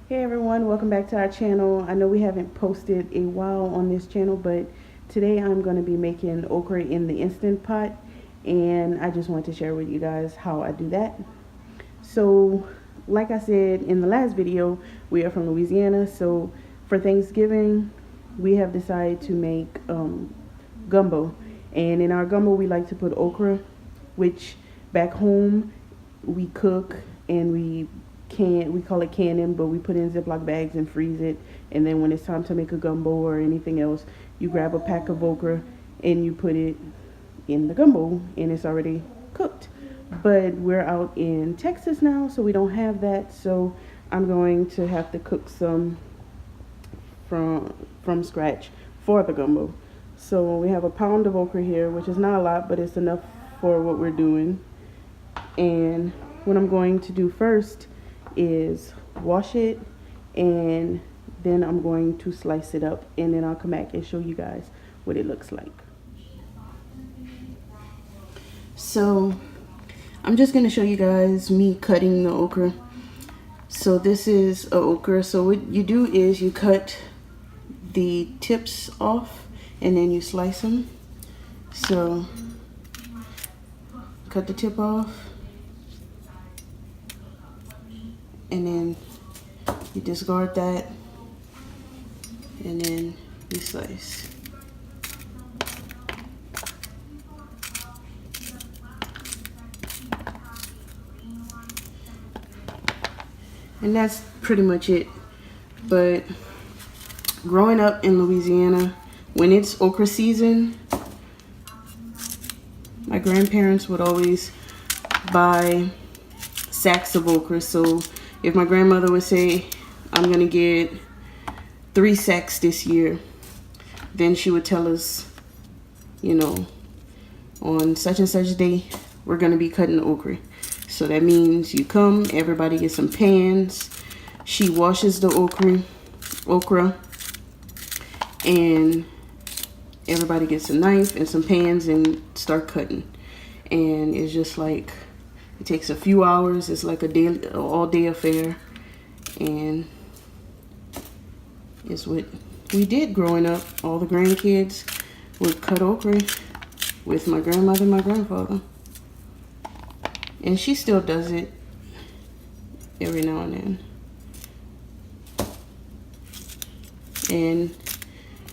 Hey everyone, welcome back to our channel. I know we haven't posted a while on this channel, but today I'm going to be making okra in the Instant Pot, and I just want to share with you guys how I do that. So like I said in the last video, we are from Louisiana, so for Thanksgiving we have decided to make gumbo, and in our gumbo we like to put okra, which back home we cook and we call it canning, but we put it in Ziploc bags and freeze it, and then when it's time to make a gumbo or anything else, you grab a pack of okra and you put it in the gumbo and it's already cooked. But we're out in Texas now, so we don't have that, so I'm going to have to cook some from scratch for the gumbo. So we have a pound of okra here, which is not a lot, but it's enough for what we're doing. And what I'm going to do first is wash it, and then I'm going to slice it up, and then I'll come back and show you guys what it looks like. So I'm just going to show you guys me cutting the okra. So this is a okra. So what you do is you cut the tips off and then you slice them. So cut the tip off, and then you discard that, and then you slice. And that's pretty much it. But growing up in Louisiana, when it's okra season, my grandparents would always buy sacks of okra. So if my grandmother would say, I'm gonna get 3 sacks this year, then she would tell us, you know, on such and such day, we're gonna be cutting okra. So that means you come, everybody gets some pans. She washes the okra, and everybody gets a knife and some pans and start cutting. And it's just like, it takes a few hours. It's like a all-day affair, and it's what we did growing up. All the grandkids would cut okra with my grandmother and my grandfather, and she still does it every now and then. And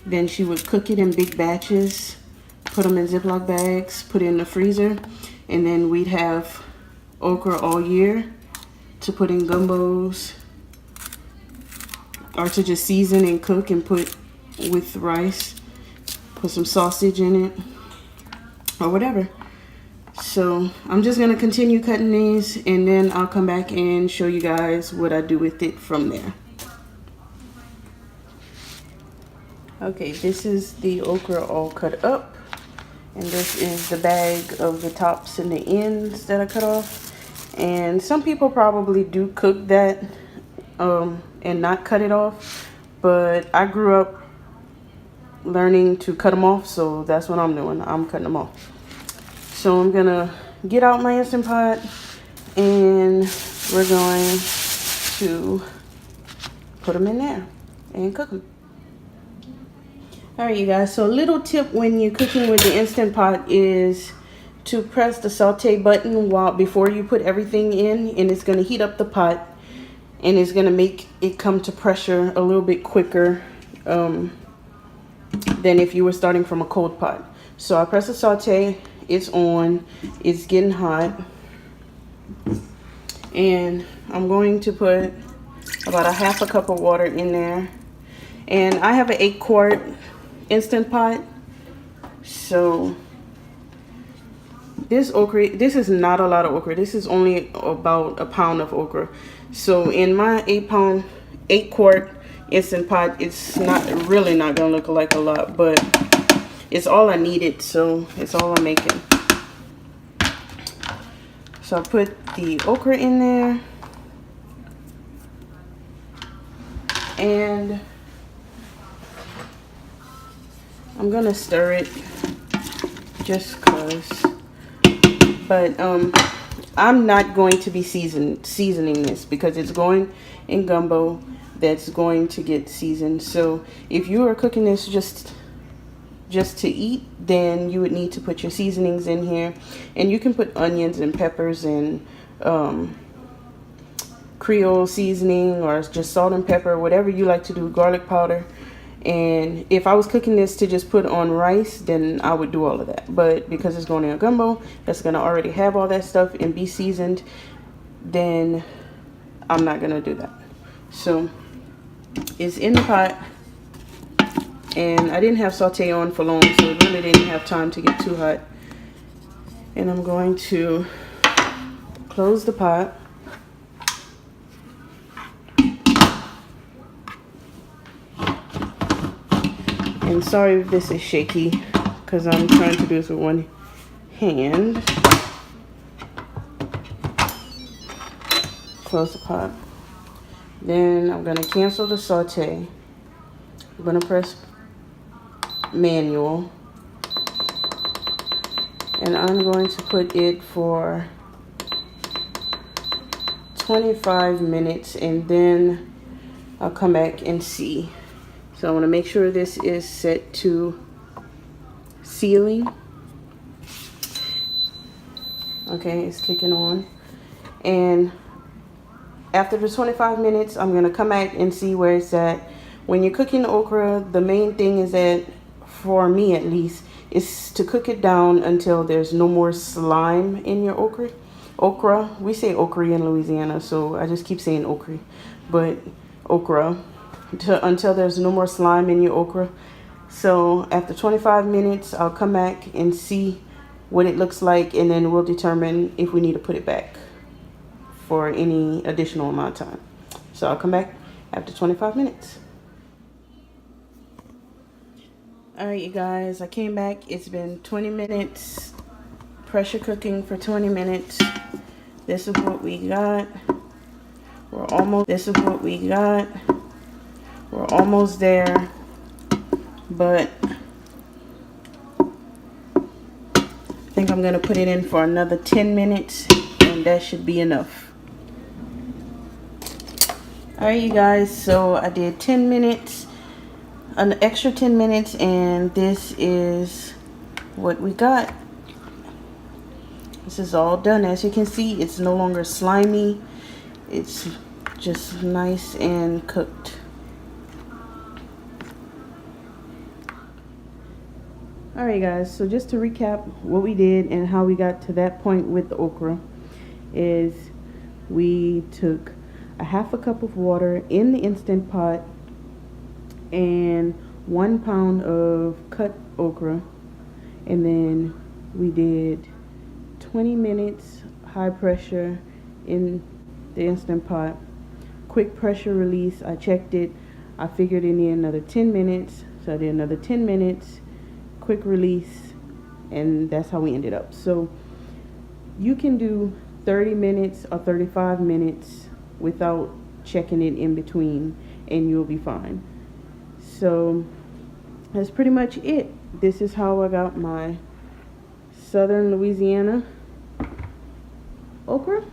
then she would cook it in big batches, put them in Ziploc bags, put it in the freezer, and then we'd have okra all year to put in gumbos, or to just season and cook and put with rice, put some sausage in it or whatever. So I'm just gonna continue cutting these, and then I'll come back and show you guys what I do with it from there. Okay, this is the okra all cut up, and this is the bag of the tops and the ends that I cut off. And some people probably do cook that and not cut it off, but I grew up learning to cut them off, so that's what I'm doing. I'm cutting them off. So I'm gonna get out my Instant Pot, and we're going to put them in there and cook them. Alright you guys, so a little tip when you're cooking with the Instant Pot is to press the saute button before you put everything in, and it's going to heat up the pot, and it's going to make it come to pressure a little bit quicker than if you were starting from a cold pot. So I press the saute, it's on, it's getting hot, and I'm going to put about a half a cup of water in there. And I have an 8-quart Instant Pot, so this is not a lot of okra. This is only about a pound of okra. So in my 8-quart Instant Pot, it's really not gonna look like a lot, but it's all I needed, so it's all I'm making. So I put the okra in there, and I'm gonna stir it just cause. But I'm not going to be seasoning this because it's going in gumbo that's going to get seasoned. So if you are cooking this just to eat, then you would need to put your seasonings in here, and you can put onions and peppers and Creole seasoning or just salt and pepper, whatever you like to do, garlic powder. And if I was cooking this to just put on rice, then I would do all of that. But because it's going in a gumbo that's going to already have all that stuff and be seasoned, then I'm not going to do that. So it's in the pot, and I didn't have saute on for long, so it really didn't have time to get too hot. And I'm going to close the pot. And sorry if this is shaky because I'm trying to do this with one hand. Close the pot. Then I'm going to cancel the saute. I'm going to press manual. And I'm going to put it for 25 minutes, and then I'll come back and see. So I want to make sure this is set to sealing. Okay, it's kicking on. And after the 25 minutes, I'm going to come back and see where it's at. When you're cooking okra, the main thing is that, for me at least, is to cook it down until there's no more slime in your okra. Okra, we say okra in Louisiana, so I just keep saying okra, but okra. Until there's no more slime in your okra. So after 25 minutes, I'll come back and see what it looks like, and then we'll determine if we need to put it back for any additional amount of time. So I'll come back after 25 minutes. All right, you guys, I came back. It's been 20 minutes, pressure cooking for 20 minutes. This is what we got. This is what we got. We're almost there, but I think I'm gonna put it in for another 10 minutes, and that should be enough. All right, you guys, so I did 10 minutes, an extra 10 minutes, and this is what we got. This is all done. As you can see, it's no longer slimy. It's just nice and cooked. Alright guys, so just to recap what we did and how we got to that point with the okra is we took a half a cup of water in the Instant Pot and 1 pound of cut okra, and then we did 20 minutes high pressure in the Instant Pot, quick pressure release. I checked it, I figured it needed another 10 minutes, so I did another 10 minutes quick release, and that's how we ended up. So you can do 30 minutes or 35 minutes without checking it in between, and you'll be fine. So that's pretty much it. This is how I got my Southern Louisiana okra,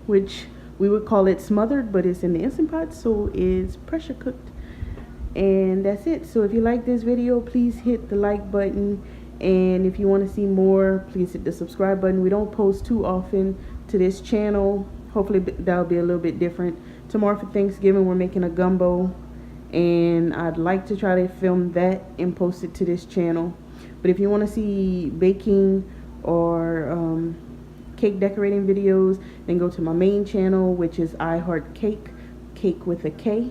which we would call it smothered, but it's in the Instant Pot, so it's pressure cooked. And that's it. So if you like this video, please hit the like button, and if you want to see more, please hit the subscribe button. We don't post too often to this channel. Hopefully that'll be a little bit different. Tomorrow for Thanksgiving, we're making a gumbo, and I'd like to try to film that and post it to this channel. But if you want to see baking or cake decorating videos, then go to my main channel, which is I Heart Cake, cake with a K.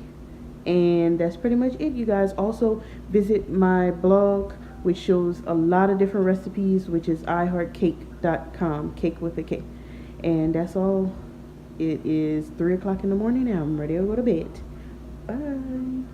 And that's pretty much it, you guys. Also visit my blog, which shows a lot of different recipes, which is iheartcake.com, cake with a K. And that's all. It is 3 o'clock in the morning now. I'm ready to go to bed. Bye.